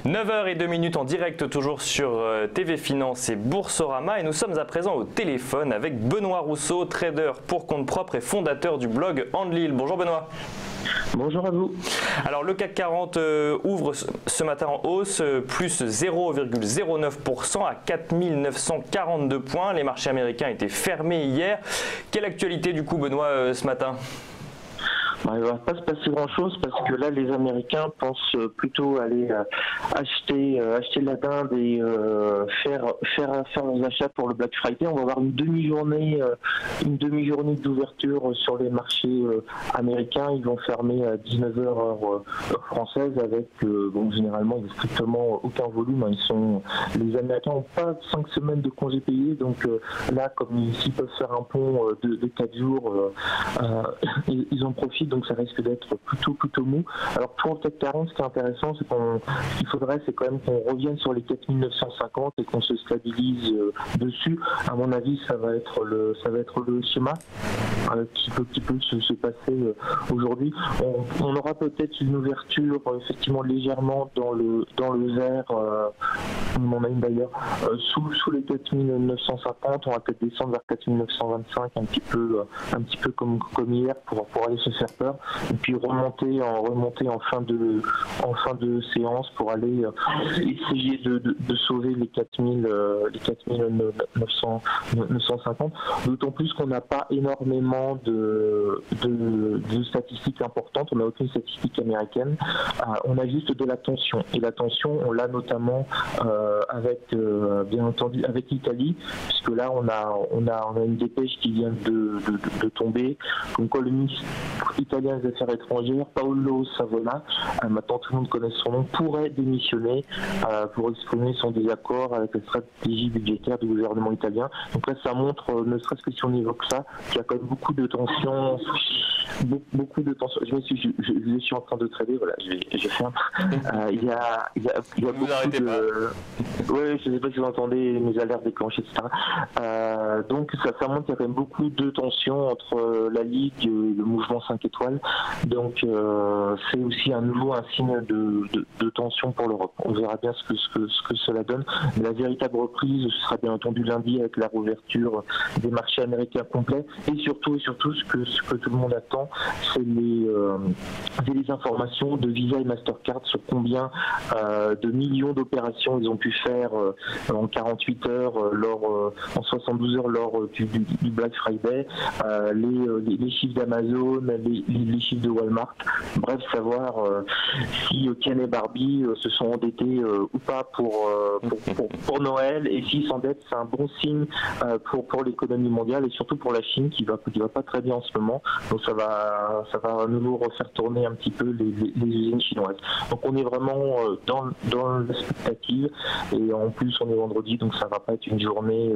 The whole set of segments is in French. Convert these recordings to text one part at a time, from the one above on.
9h02 en direct toujours sur TV Finance et Boursorama et nous sommes à présent au téléphone avec Benoît Rousseau, trader pour compte propre et fondateur du blog Endelil. Bonjour Benoît. Bonjour à vous. Alors le CAC 40 ouvre ce matin en hausse, plus 0,09% à 4942 points. Les marchés américains étaient fermés hier. Quelle actualité du coup Benoît ce matin ? Il ne va pas se passer grand-chose parce que là, les Américains pensent plutôt aller acheter de la dinde et faire leurs achats pour le Black Friday. On va avoir une demi-journée d'ouverture sur les marchés américains. Ils vont fermer à 19h heure française avec, généralement, il n'y a strictement aucun volume. Les Américains n'ont pas 5 semaines de congés payés, donc là, comme ils peuvent faire un pont de 4 jours, ils en profitent. Donc ça risque d'être plutôt mou. Alors pour le CAC 40, ce qui est intéressant, c'est qu'il faudrait, c'est quand même qu'on revienne sur les 4950 et qu'on se stabilise dessus. À mon avis, ça va être le schéma qui peut se passer aujourd'hui. On aura peut-être une ouverture effectivement légèrement dans le vert. On en a une d'ailleurs sous les 4950. On va peut-être descendre vers 4925 un petit peu comme hier pour aller se faire peur et puis remonter en fin de séance pour aller essayer de sauver les 4950. D'autant plus qu'on n'a pas énormément de statistiques importantes. On n'a aucune statistique américaine. On a juste de la tension et la tension on l'a notamment avec bien entendu avec l'Italie, puisque là on a une dépêche qui vient de tomber comme quoi le ministre italien des Affaires étrangères, Paolo Savona, maintenant tout le monde connaît son nom, pourrait démissionner pour exprimer son désaccord avec la stratégie budgétaire du gouvernement italien. Donc là, ça montre, ne serait-ce que si on évoque ça, qu'il y a quand même beaucoup de tensions. Je suis en train de trader, voilà, je ferme. Il y a beaucoup de... Oui, je ne sais pas si vous entendez mes alertes déclenchées, etc. Donc ça montre qu'il y a quand même beaucoup de tensions entre la Ligue et le mouvement 5 étoiles. Donc c'est aussi à nouveau un signe de tension pour l'Europe. On verra bien ce que cela donne. Mais la véritable reprise, ce sera bien entendu lundi avec la réouverture des marchés américains complets. Et surtout ce que tout le monde attend, c'est les informations de Visa et Mastercard sur combien de millions d'opérations ils ont pu faire en 48 heures, en 72 heures lors du Black Friday, les chiffres d'Amazon, les chiffres de Walmart, bref, savoir si Ken et Barbie se sont endettés ou pas pour Noël, et s'ils s'endettent, c'est un bon signe pour l'économie mondiale et surtout pour la Chine qui va pas très bien en ce moment. Donc ça va à nouveau refaire tourner un petit peu les usines chinoises. Donc on est vraiment dans l'expectative et en plus on est vendredi, donc ça va pas être une journée.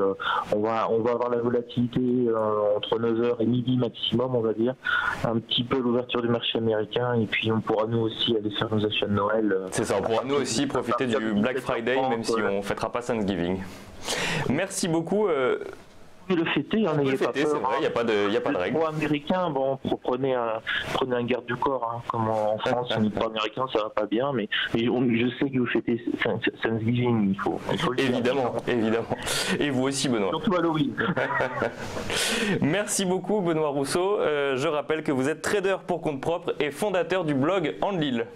On va avoir la volatilité entre 9h et midi maximum, on va dire, un petit peu l'ouverture du marché américain et puis on pourra nous aussi aller faire nos achats de Noël. C'est ça, on pourra nous aussi profiter du Black Friday même si on ne fêtera pas Thanksgiving. Merci beaucoup. Le fêter, n'ayez pas peur. C'est vrai, il n'y a pas de règle. Pour américain, prenez un garde du corps. Hein. Comme en France, on n'est pas américain, ça va pas bien, mais je sais que vous fêtez Thanksgiving, il faut le dire. Évidemment. Et vous aussi, Benoît. Surtout Halloween. Merci beaucoup, Benoît Rousseau. Je rappelle que vous êtes trader pour compte propre et fondateur du blog Endelil.